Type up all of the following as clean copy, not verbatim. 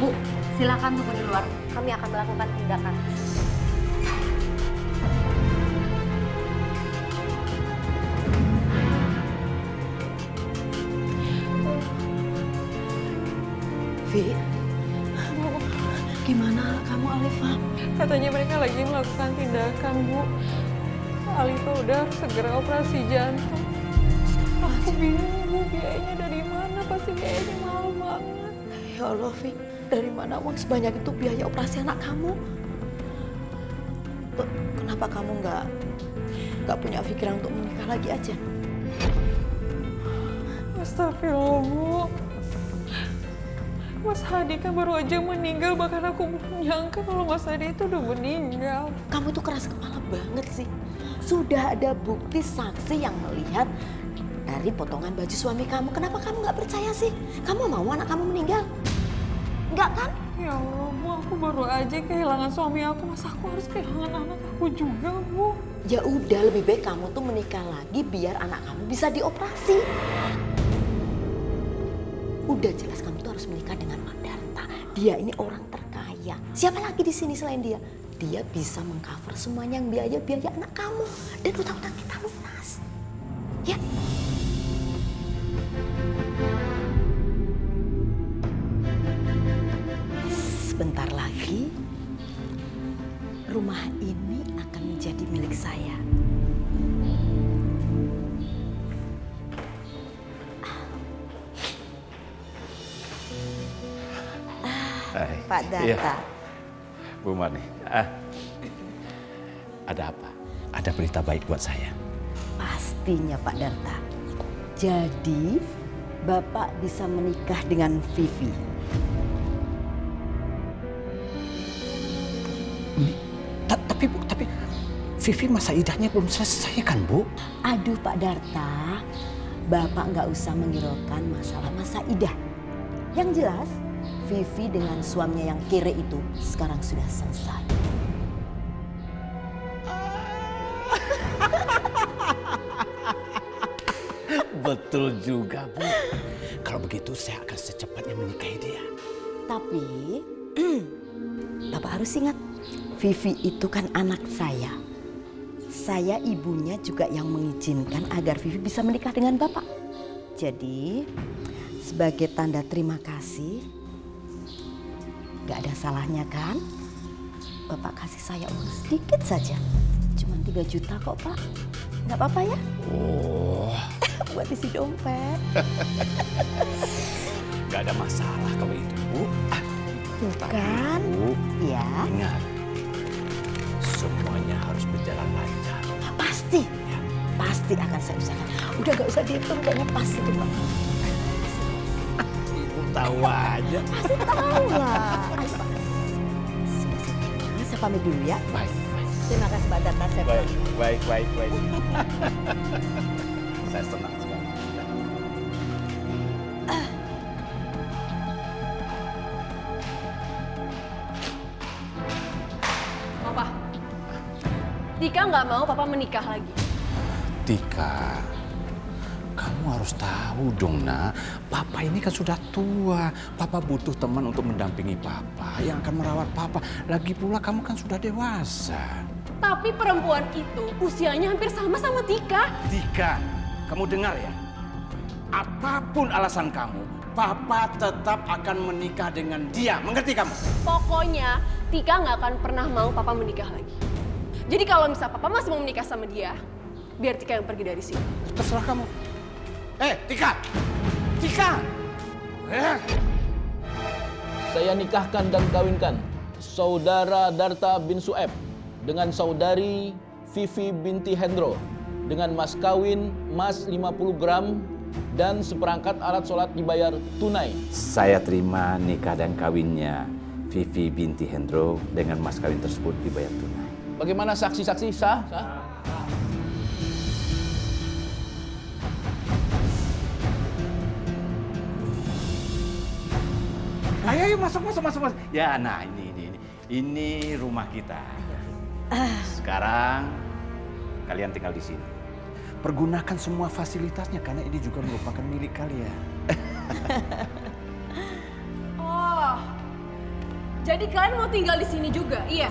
Bu, silakan tunggu di luar. Kami akan melakukan tindakan. Vi, gimana kamu Alifa? Katanya mereka lagi melakukan tindakan, Bu. Alifa udah harus segera operasi jantung. Aku bingung, Bu, biayanya dari mana? Pasti biayanya mahal banget. Ya Allah, Vi, dari mana uang sebanyak itu biaya operasi anak kamu? Kenapa kamu nggak punya pikiran untuk menikah lagi aja? Astagfirullah, Bu. Mas Hadi kan baru aja meninggal, bahkan aku belum nyangka kalau Mas Hadi itu udah meninggal. Kamu tuh keras kepala banget sih. Sudah ada bukti saksi yang melihat dari potongan baju suami kamu. Kenapa kamu nggak percaya sih? Kamu mau anak kamu meninggal? Enggak kan? Ya Allah, Bu, aku baru aja kehilangan suami aku. Masa aku harus kehilangan anak aku juga, Bu? Ya udah, lebih baik kamu tuh menikah lagi biar anak kamu bisa dioperasi. Udah jelas kamu tuh harus menikah dengan Pak Darta. Dia ini orang terkaya. Siapa lagi di sini selain dia? Dia bisa mengcover semuanya yang biaya anak kamu. Dan utang-utang kita lunas. Ya. Sebentar lagi, rumah ini akan menjadi milik saya. Pak Darta. Iya. Bu Mani, ada apa? Ada berita baik buat saya. Pastinya Pak Darta. Jadi, Bapak bisa menikah dengan Vivi. Tapi Vivi masa idahnya belum selesai kan, Bu? Aduh Pak Darta, Bapak nggak usah menghiraukan masalah masa idah. Yang jelas, Vivi dengan suaminya yang kere itu sekarang sudah selesai. Betul juga, Bu. Kalau begitu saya akan secepatnya menikahi dia. Tapi, Bapak harus ingat, Vivi itu kan anak saya. Saya ibunya juga yang mengizinkan agar Vivi bisa menikah dengan Bapak. Jadi, sebagai tanda terima kasih, gak ada salahnya kan? Bapak kasih saya uang sedikit saja. Cuma 3 juta kok, Pak. Gak apa-apa ya? Oh, Buat isi dompet. gak ada masalah kalau itu, Bu. Tuh Tapi, kan? Bu, Ya, ingat, semuanya harus berjalan lancar. pasti. Pasti akan saya usahakan. Udah gak usah dihitung, kayaknya pasti tuh, Pak. Ibu tahu aja. Pasti tahu lah. Ayo, Pak. Saya pamit dulu ya. Baik, baik. Terima kasih Pak Darta. Saya Baik. Saya senang sekali. Papa, Tika nggak mau Papa menikah lagi. Tika, kamu harus tahu dong, Nak. Papa ini kan sudah tua. Papa butuh teman untuk mendampingi Papa yang akan merawat Papa. Lagi pula kamu kan sudah dewasa. Tapi perempuan itu usianya hampir sama Tika. Tika, kamu dengar ya? Apapun alasan kamu, Papa tetap akan menikah dengan dia. Mengerti kamu? Pokoknya Tika nggak akan pernah mau Papa menikah lagi. Jadi kalau misal Papa masih mau menikah sama dia, biar Tika yang pergi dari sini. Terserah kamu. Tika! Tika! Saya nikahkan dan kawinkan Saudara Darta bin Sueb dengan Saudari Vivi binti Hendro dengan mas kawin emas 50 gram dan seperangkat alat sholat dibayar tunai. Saya terima nikah dan kawinnya Vivi binti Hendro dengan mas kawin tersebut dibayar tunai. Bagaimana saksi-saksi sah? Ayo masuk. Ya, nah ini rumah kita. Sekarang kalian tinggal di sini. Pergunakan semua fasilitasnya karena ini juga merupakan milik kalian. Oh, Jadi kalian mau tinggal di sini juga, iya?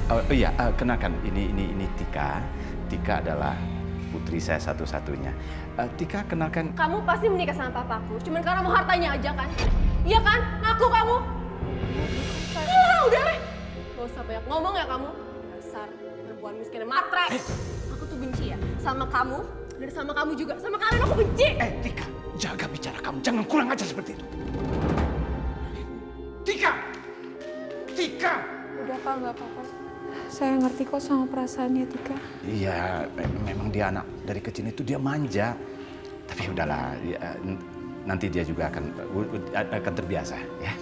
Oh iya, kenalkan ini Tika. Tika adalah putri saya satu-satunya. Tika, kenalkan. Kamu pasti menikah sama papaku, cuman karena mau hartanya aja kan? Iya kan? Ngaku kamu? Alah, udah deh. Gak usah banyak ngomong ya kamu. Dasar perempuan miskin dan matre. Aku tuh benci ya sama kamu dan sama kamu juga. Sama kalian aku benci. Tika, jaga bicara kamu. Jangan kurang ajar seperti itu. Tika! Tika! Udah Pak, nggak apa-apa. Saya ngerti kok sama perasaannya Tika. Iya, memang dia anak dari kecil itu dia manja. Tapi udahlah, nanti dia juga akan terbiasa, ya.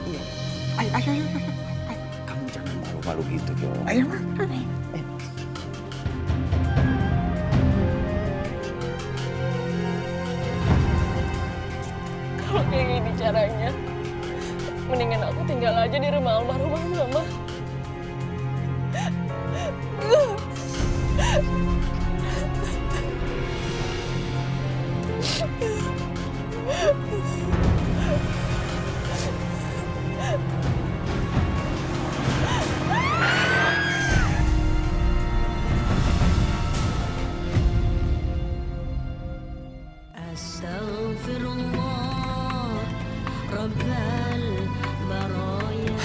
Iya. Ayo. Kamu jangan malu-malu gitu dong. Ayo. Kalau kayak gini caranya, mendingan aku tinggal aja di rumah almarhumah mama. Astaghfirullah Rabbal baraya.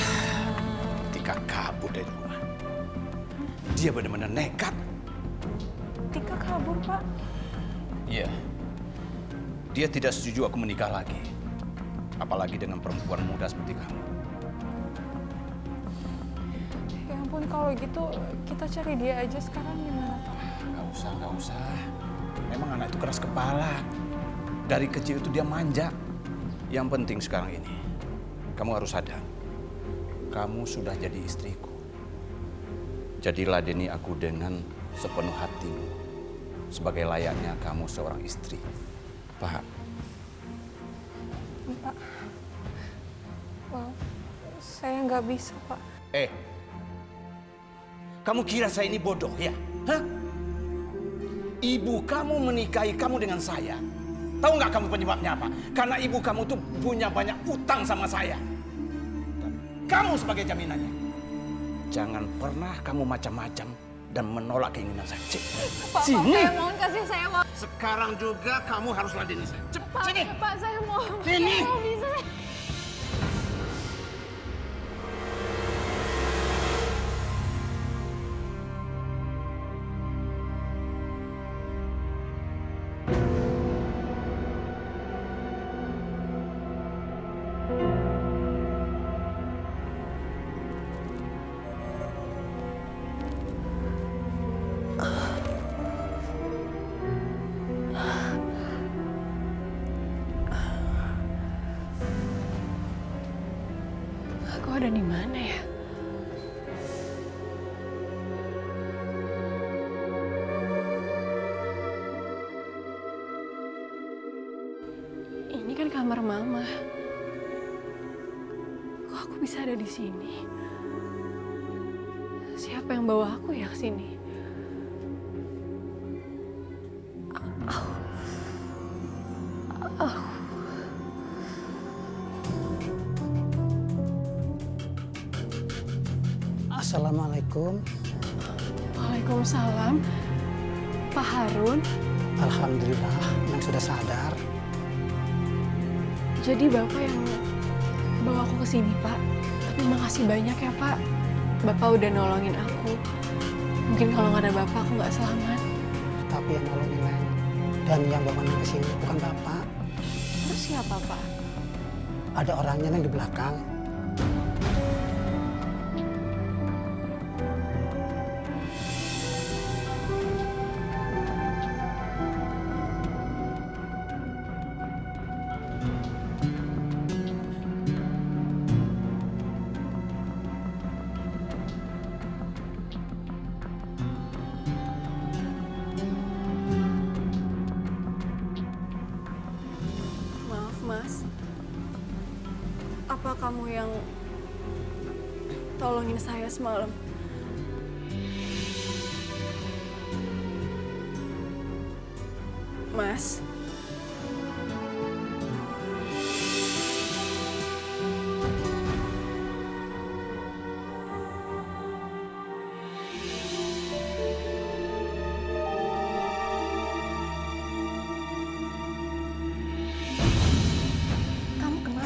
Tika kabur dari rumah. Dia benar-benar nekat. Tika kabur Pak. Iya. Dia tidak setuju aku menikah lagi. Apalagi dengan perempuan muda seperti kamu. Ya ampun, kalau gitu kita cari dia aja sekarang gimana Pak? Nggak usah. Memang anak itu keras kepala. Dari kecil itu dia manja. Yang penting sekarang ini, kamu harus sadar. Kamu sudah jadi istriku. Jadi ladeni aku dengan sepenuh hatimu. Sebagai layaknya kamu seorang istri. Pak. Pak. Wow, saya nggak bisa Pak. Kamu kira saya ini bodoh ya? Hah? Ibu kamu menikahi kamu dengan saya. Tahu nggak kamu penyebabnya apa? Karena ibu kamu tuh punya banyak utang sama saya. Dan kamu sebagai jaminannya. Jangan pernah kamu macam-macam dan menolak keinginan saya. Pak, Sini. saya mohon kasih saya mau. Sekarang juga kamu harus ladeni saya. Cepat, sini. Pak, saya mau. Sini. Saya mau bisa. Aku ada di mana ya? Ini kan kamar mama. Kok aku bisa ada di sini? Siapa yang bawa aku ya ke sini? Assalamualaikum. Waalaikumsalam. Pak Harun, Alhamdulillah, Neng sudah sadar. jadi Bapak yang bawa aku ke sini, Pak. Tapi makasih banyak ya, Pak. Bapak udah nolongin aku. Mungkin kalau nggak ada Bapak, aku nggak selamat. Tapi yang nolongin Neng dan yang bawa Neng ke sini bukan Bapak. Terus siapa, Pak? Ada orangnya Neng di belakang. Maaf, Mas. Apa kamu yang tolongin saya semalam? Mas.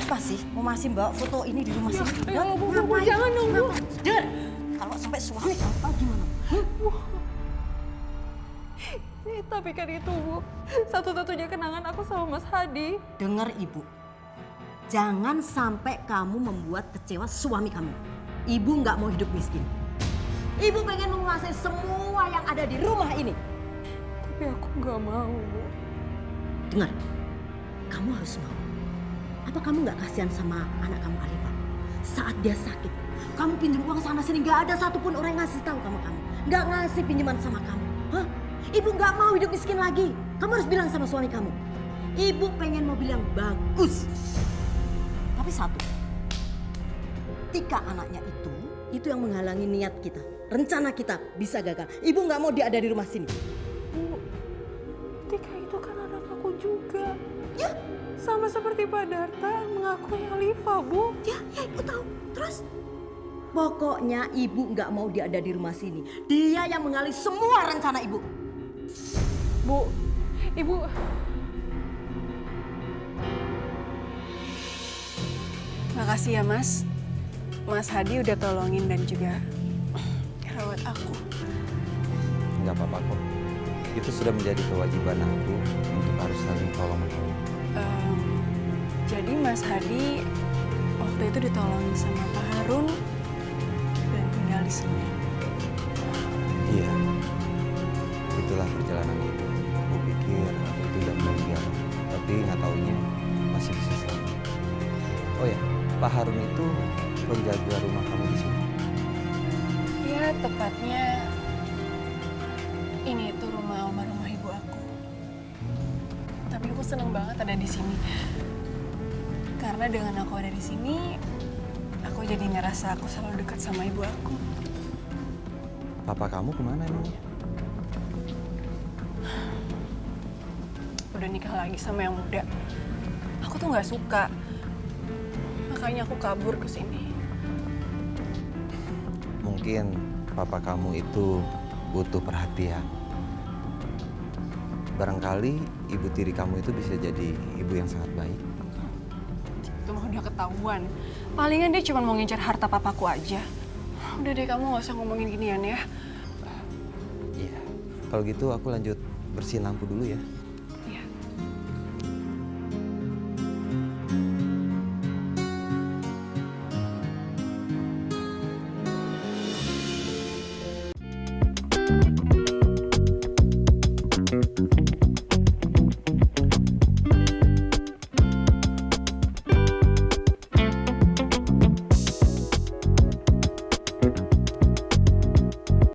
apa sih? Mau masih bawa foto ini di rumah sini? Ya Allah, Bu, jangan dong, Bu. Der, kalau sampai suami kamu tahu gimana? Tapi kan itu, Bu, satu-satunya kenangan aku sama Mas Hadi. Dengar ibu, jangan sampai kamu membuat kecewa suami kamu. Ibu nggak mau hidup miskin. Ibu pengen menguasai semua yang ada di rumah ini. Tapi aku nggak mau, Bu. Dengar, kamu harus mau. Apa kamu nggak kasihan sama anak kamu Alifa? Saat dia sakit, kamu pinjam uang sana sini, nggak ada satupun orang yang ngasih tahu kamu. Nggak ngasih pinjaman sama kamu. Hah? Ibu nggak mau hidup miskin lagi. Kamu harus bilang sama suami kamu. Ibu pengen mobil yang bagus. Tapi satu, Tika anaknya itu yang menghalangi niat kita. Rencana kita bisa gagal. Ibu nggak mau dia ada di rumah sini. Bu, Tika itu kan anak aku juga. Ya, Sama seperti Pak Darta mengakui Alifa, Bu. ya ibu tahu. Terus? Pokoknya ibu nggak mau dia ada di rumah sini. Dia yang menghalangi semua rencana ibu. Bu, Ibu. Makasih ya, Mas. Mas Hadi udah tolongin dan juga rawat aku. Nggak apa-apa kok. Itu sudah menjadi kewajiban aku untuk harus saling tolong menolong. Jadi Mas Hadi waktu itu ditolongin sama Pak Harun dan tinggal di sini. Iya. Itulah perjalanan hidup. Aku pikir aku itu udah meninggal, tapi nggak taunya masih bisa selamat. Oh ya, Pak Harun itu penjaga rumah kamu di sini. Ya, tepatnya ini itu rumah almarhumah ibu aku. Tapi aku seneng banget ada di sini. Karena dengan aku ada di sini, aku jadi ngerasa aku selalu dekat sama ibu aku. Papa kamu kemana emangnya? Udah nikah lagi sama yang muda. Aku tuh nggak suka. Makanya aku kabur ke sini. Mungkin papa kamu itu butuh perhatian. Barangkali ibu tiri kamu itu bisa jadi ibu yang sangat baik. Itu mah udah ketahuan. Palingan dia cuma mau ngincar harta papaku aja. Udah deh, kamu nggak usah ngomongin ginian ya. Iya. Kalau gitu aku lanjut bersihin lampu dulu ya.